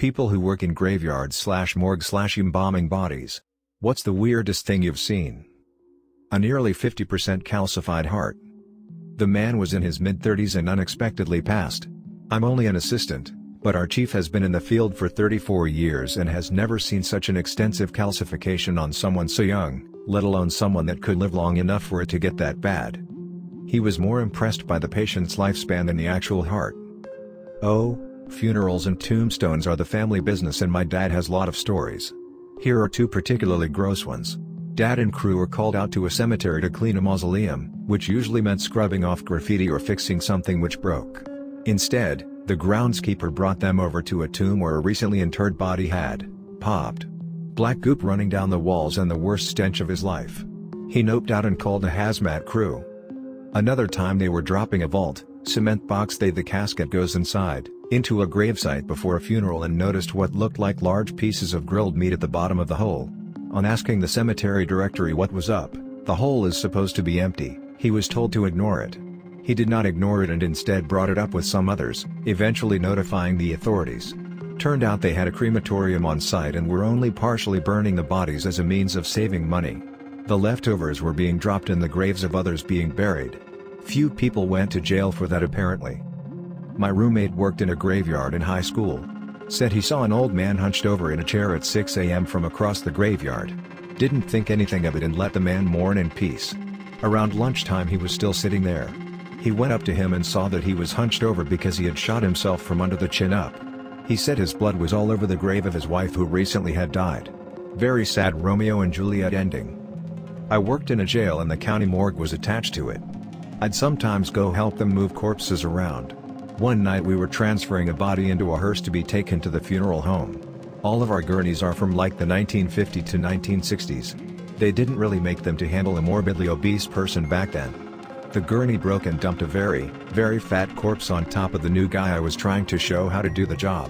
People who work in graveyards/morgue/embalming bodies. What's the weirdest thing you've seen? A nearly 50% calcified heart. The man was in his mid-30s and unexpectedly passed. I'm only an assistant, but our chief has been in the field for 34 years and has never seen such an extensive calcification on someone so young, let alone someone that could live long enough for it to get that bad. He was more impressed by the patient's lifespan than the actual heart. Oh, funerals and tombstones are the family business, and my dad has a lot of stories. Here are two particularly gross ones. Dad and crew were called out to a cemetery to clean a mausoleum, which usually meant scrubbing off graffiti or fixing something which broke. Instead, the groundskeeper brought them over to a tomb where a recently interred body had popped. Black goop running down the walls and the worst stench of his life. He noped out and called a hazmat crew. Another time they were dropping a vault, cement box the casket goes inside, into a gravesite before a funeral, and noticed what looked like large pieces of grilled meat at the bottom of the hole. On asking the cemetery directory what was up, the hole is supposed to be empty, he was told to ignore it. He did not ignore it and instead brought it up with some others, eventually notifying the authorities. Turned out they had a crematorium on site and were only partially burning the bodies as a means of saving money. The leftovers were being dropped in the graves of others being buried. Few people went to jail for that apparently. My roommate worked in a graveyard in high school. Said he saw an old man hunched over in a chair at 6 a.m. from across the graveyard. Didn't think anything of it and let the man mourn in peace. Around lunchtime he was still sitting there. He went up to him and saw that he was hunched over because he had shot himself from under the chin up. He said his blood was all over the grave of his wife who recently had died. Very sad Romeo and Juliet ending. I worked in a jail and the county morgue was attached to it. I'd sometimes go help them move corpses around. One night we were transferring a body into a hearse to be taken to the funeral home. All of our gurneys are from like the 1950s to 1960s. They didn't really make them to handle a morbidly obese person back then. The gurney broke and dumped a very, very fat corpse on top of the new guy I was trying to show how to do the job.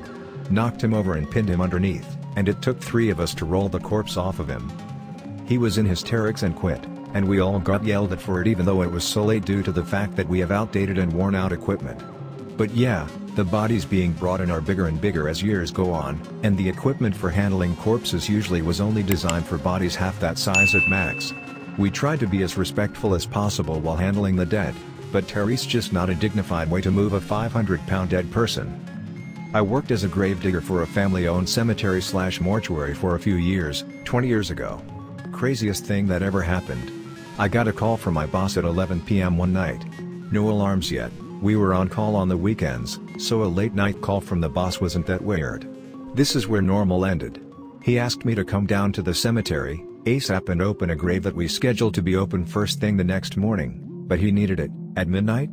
Knocked him over and pinned him underneath, and it took 3 of us to roll the corpse off of him. He was in hysterics and quit, and we all got yelled at for it even though it was so late due to the fact that we have outdated and worn out equipment. But yeah, the bodies being brought in are bigger and bigger as years go on, and the equipment for handling corpses usually was only designed for bodies half that size at max. We tried to be as respectful as possible while handling the dead, but Terry's just not a dignified way to move a 500-pound dead person. I worked as a gravedigger for a family-owned cemetery/mortuary for a few years, 20 years ago. Craziest thing that ever happened. I got a call from my boss at 11 p.m. one night. No alarms yet, we were on call on the weekends, so a late-night call from the boss wasn't that weird. This is where normal ended. He asked me to come down to the cemetery, ASAP, and open a grave that we scheduled to be open first thing the next morning, but he needed it at midnight?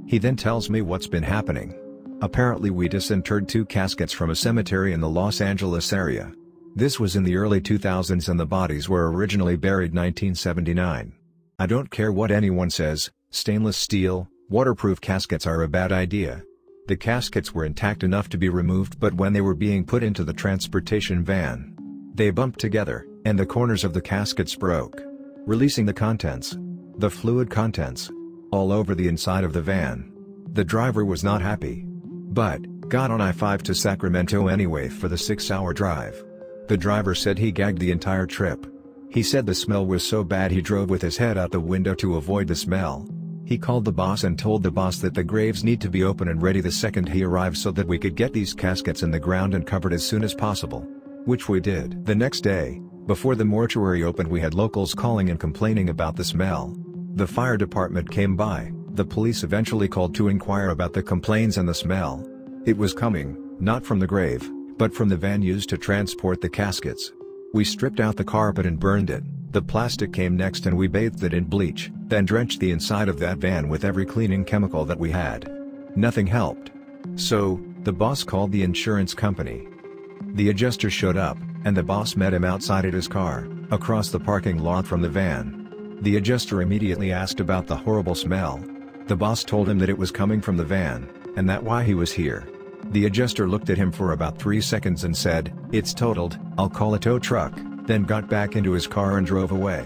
He then tells me what's been happening. Apparently we disinterred 2 caskets from a cemetery in the Los Angeles area. This was in the early 2000s and the bodies were originally buried 1979. I don't care what anyone says, stainless steel, waterproof caskets are a bad idea. The caskets were intact enough to be removed, but when they were being put into the transportation van, they bumped together, and the corners of the caskets broke, releasing the contents, the fluid contents, all over the inside of the van. The driver was not happy, but got on I-5 to Sacramento anyway for the 6-hour drive. The driver said he gagged the entire trip. He said the smell was so bad he drove with his head out the window to avoid the smell. He called the boss and told the boss that the graves need to be open and ready the second he arrived so that we could get these caskets in the ground and covered as soon as possible. Which we did. The next day, before the mortuary opened, we had locals calling and complaining about the smell. The fire department came by, the police eventually called to inquire about the complaints and the smell. It was coming, not from the grave, but from the van used to transport the caskets. We stripped out the carpet and burned it. The plastic came next and we bathed it in bleach, then drenched the inside of that van with every cleaning chemical that we had. Nothing helped. So, the boss called the insurance company. The adjuster showed up, and the boss met him outside at his car, across the parking lot from the van. The adjuster immediately asked about the horrible smell. The boss told him that it was coming from the van, and that why he was here. The adjuster looked at him for about 3 seconds and said, "It's totaled, I'll call a tow truck," then got back into his car and drove away.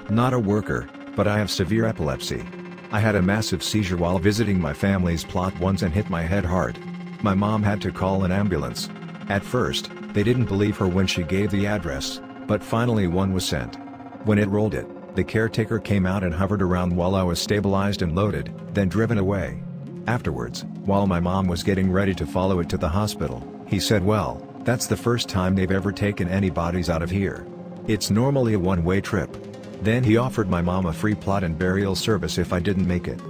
Not a worker, but I have severe epilepsy. I had a massive seizure while visiting my family's plot once and hit my head hard. My mom had to call an ambulance. At first, they didn't believe her when she gave the address, but finally one was sent. When it rolled it, the caretaker came out and hovered around while I was stabilized and loaded, then driven away. Afterwards, while my mom was getting ready to follow it to the hospital, he said, "Well, that's the first time they've ever taken any bodies out of here. It's normally a one-way trip." Then he offered my mom a free plot and burial service if I didn't make it.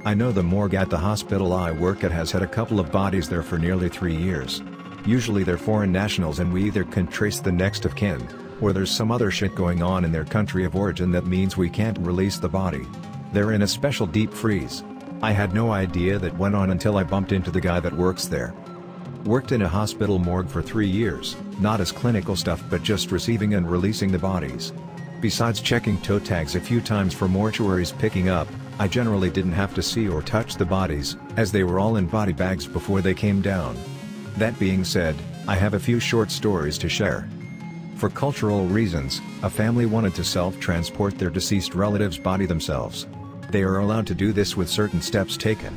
I know the morgue at the hospital I work at has had a couple of bodies there for nearly 3 years. Usually they're foreign nationals and we either can trace the next of kin, or there's some other shit going on in their country of origin that means we can't release the body. They're in a special deep freeze. I had no idea that went on until I bumped into the guy that works there. Worked in a hospital morgue for 3 years, not as clinical stuff but just receiving and releasing the bodies. Besides checking toe tags a few times for mortuaries picking up, I generally didn't have to see or touch the bodies, as they were all in body bags before they came down. That being said, I have a few short stories to share. For cultural reasons, a family wanted to self-transport their deceased relative's body themselves. They are allowed to do this with certain steps taken.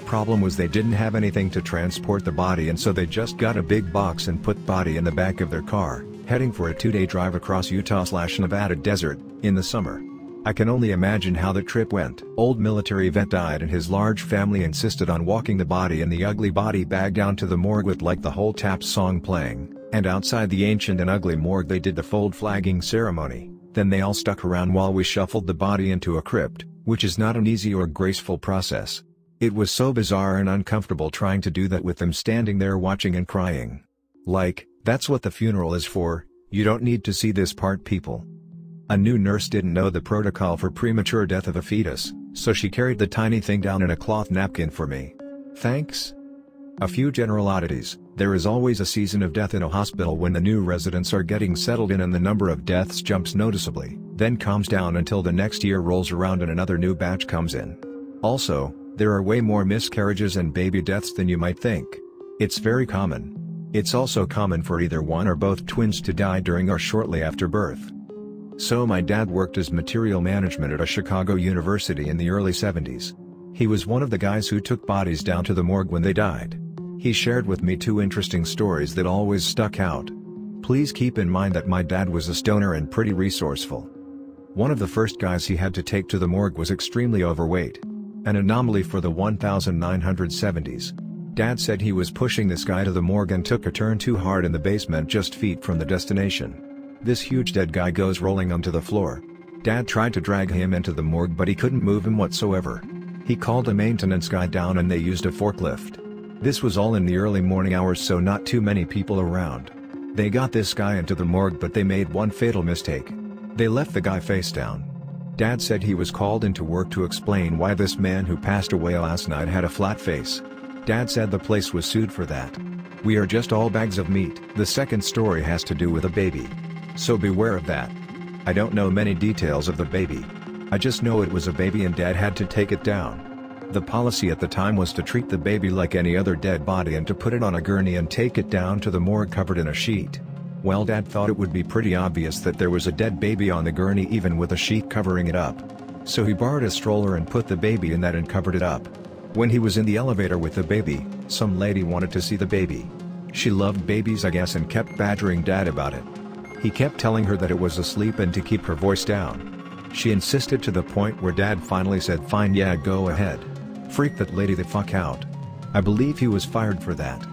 Problem was they didn't have anything to transport the body and so they just got a big box and put body in the back of their car, heading for a 2-day drive across Utah/Nevada desert, in the summer. I can only imagine how the trip went. Old military vet died and his large family insisted on walking the body in the ugly body bag down to the morgue with like the whole Taps song playing, and outside the ancient and ugly morgue they did the fold flagging ceremony. Then they all stuck around while we shuffled the body into a crypt, which is not an easy or graceful process. It was so bizarre and uncomfortable trying to do that with them standing there watching and crying. Like, that's what the funeral is for, you don't need to see this part, people. A new nurse didn't know the protocol for premature death of a fetus, so she carried the tiny thing down in a cloth napkin for me. Thanks. A few general oddities: there is always a season of death in a hospital when the new residents are getting settled in and the number of deaths jumps noticeably, then calms down until the next year rolls around and another new batch comes in. Also, there are way more miscarriages and baby deaths than you might think. It's very common. It's also common for either one or both twins to die during or shortly after birth. So my dad worked as material management at a Chicago university in the early 70s. He was one of the guys who took bodies down to the morgue when they died. He shared with me 2 interesting stories that always stuck out. Please keep in mind that my dad was a stoner and pretty resourceful. One of the first guys he had to take to the morgue was extremely overweight. An anomaly for the 1970s. Dad said he was pushing this guy to the morgue and took a turn too hard in the basement just feet from the destination. This huge dead guy goes rolling onto the floor. Dad tried to drag him into the morgue but he couldn't move him whatsoever. He called a maintenance guy down and they used a forklift. This was all in the early morning hours, so not too many people around. They got this guy into the morgue but they made one fatal mistake. They left the guy face down. Dad said he was called into work to explain why this man who passed away last night had a flat face. Dad said the place was sued for that. We are just all bags of meat. The second story has to do with a baby. So beware of that. I don't know many details of the baby. I just know it was a baby and Dad had to take it down. The policy at the time was to treat the baby like any other dead body and to put it on a gurney and take it down to the morgue covered in a sheet. Well, Dad thought it would be pretty obvious that there was a dead baby on the gurney even with a sheet covering it up. So he borrowed a stroller and put the baby in that and covered it up. When he was in the elevator with the baby, some lady wanted to see the baby. She loved babies, I guess, and kept badgering Dad about it. He kept telling her that it was asleep and to keep her voice down. She insisted to the point where Dad finally said, "Fine, yeah, go ahead. Freak that lady the fuck out." I believe he was fired for that.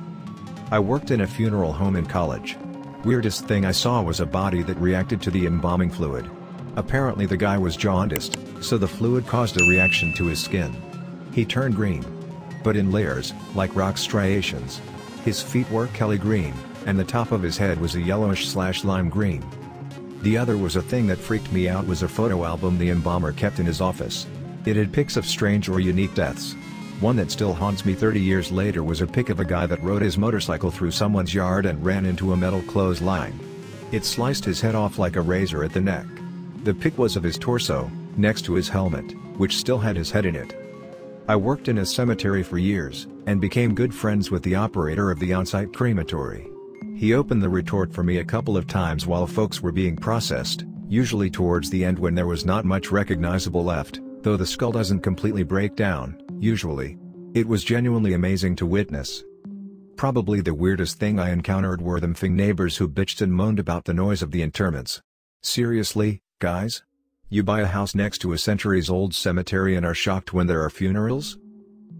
I worked in a funeral home in college. Weirdest thing I saw was a body that reacted to the embalming fluid. Apparently the guy was jaundiced, so the fluid caused a reaction to his skin. He turned green. But in layers, like rock striations. His feet were Kelly green, and the top of his head was a yellowish/lime green. The other was a thing that freaked me out was a photo album the embalmer kept in his office. It had pics of strange or unique deaths. One that still haunts me 30 years later was a pic of a guy that rode his motorcycle through someone's yard and ran into a metal clothesline. It sliced his head off like a razor at the neck. The pic was of his torso, next to his helmet, which still had his head in it. I worked in a cemetery for years, and became good friends with the operator of the on-site crematory. He opened the retort for me a couple of times while folks were being processed, usually towards the end when there was not much recognizable left, though the skull doesn't completely break down, usually. It was genuinely amazing to witness. Probably the weirdest thing I encountered were them thing neighbors who bitched and moaned about the noise of the interments. Seriously, guys? You buy a house next to a centuries-old cemetery and are shocked when there are funerals?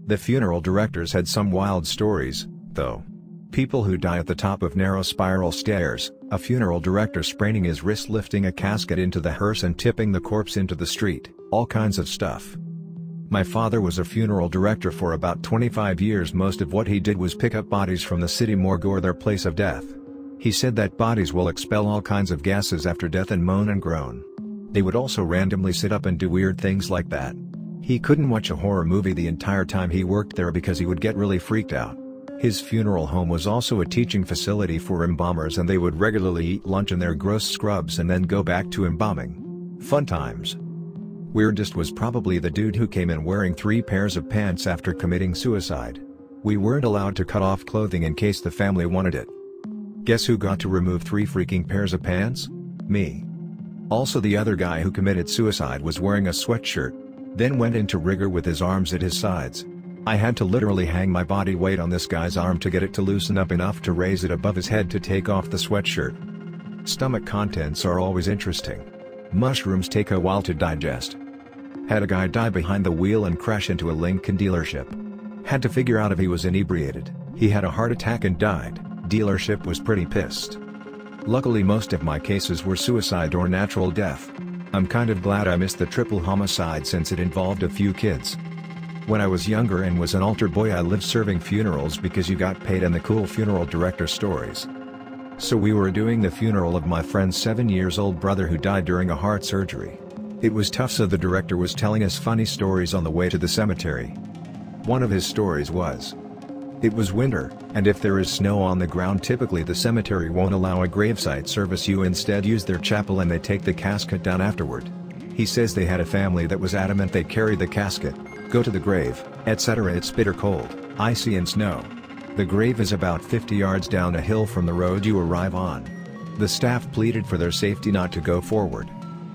The funeral directors had some wild stories, though. People who die at the top of narrow spiral stairs, a funeral director spraining his wrist lifting a casket into the hearse and tipping the corpse into the street, all kinds of stuff. My father was a funeral director for about 25 years. Most of what he did was pick up bodies from the city morgue or their place of death. He said that bodies will expel all kinds of gases after death and moan and groan. They would also randomly sit up and do weird things like that. He couldn't watch a horror movie the entire time he worked there because he would get really freaked out. His funeral home was also a teaching facility for embalmers, and they would regularly eat lunch in their gross scrubs and then go back to embalming. Fun times. Weirdest was probably the dude who came in wearing 3 pairs of pants after committing suicide. We weren't allowed to cut off clothing in case the family wanted it. Guess who got to remove 3 freaking pairs of pants? Me. Also, the other guy who committed suicide was wearing a sweatshirt, then went into rigor with his arms at his sides. I had to literally hang my body weight on this guy's arm to get it to loosen up enough to raise it above his head to take off the sweatshirt. Stomach contents are always interesting. Mushrooms take a while to digest. Had a guy die behind the wheel and crash into a Lincoln dealership. Had to figure out if he was inebriated. He had a heart attack and died. Dealership was pretty pissed. Luckily most of my cases were suicide or natural death. I'm kind of glad I missed the triple homicide since it involved a few kids. When I was younger and was an altar boy, I lived serving funerals because you got paid and the cool funeral director stories. So we were doing the funeral of my friend's 7-year-old brother who died during a heart surgery. It was tough, so the director was telling us funny stories on the way to the cemetery. One of his stories was, it was winter, and if there is snow on the ground, typically the cemetery won't allow a gravesite service. You instead use their chapel and they take the casket down afterward. He says they had a family that was adamant they carry the casket, go to the grave, etc. It's bitter cold, icy and snow. The grave is about 50 yards down a hill from the road you arrive on. The staff pleaded for their safety not to go forward.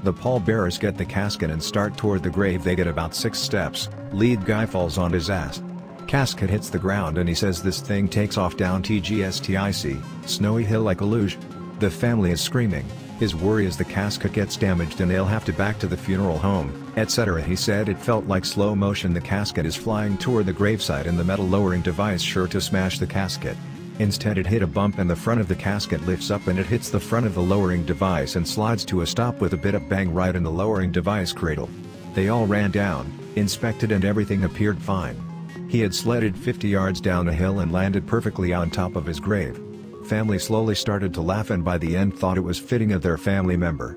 The pallbearers get the casket and start toward the grave. They get about 6 steps, lead guy falls on his ass. Casket hits the ground and he says this thing takes off down TGSTIC, snowy hill like a luge. The family is screaming. His worry is the casket gets damaged and they'll have to back to the funeral home, etc. He said it felt like slow motion. The casket is flying toward the gravesite and the metal lowering device sure to smash the casket. Instead it hit a bump and the front of the casket lifts up and it hits the front of the lowering device and slides to a stop with a bit of bang right in the lowering device cradle. They all ran down, inspected, and everything appeared fine. He had sledded 50 yards down a hill and landed perfectly on top of his grave. Family slowly started to laugh and by the end thought it was fitting of their family member.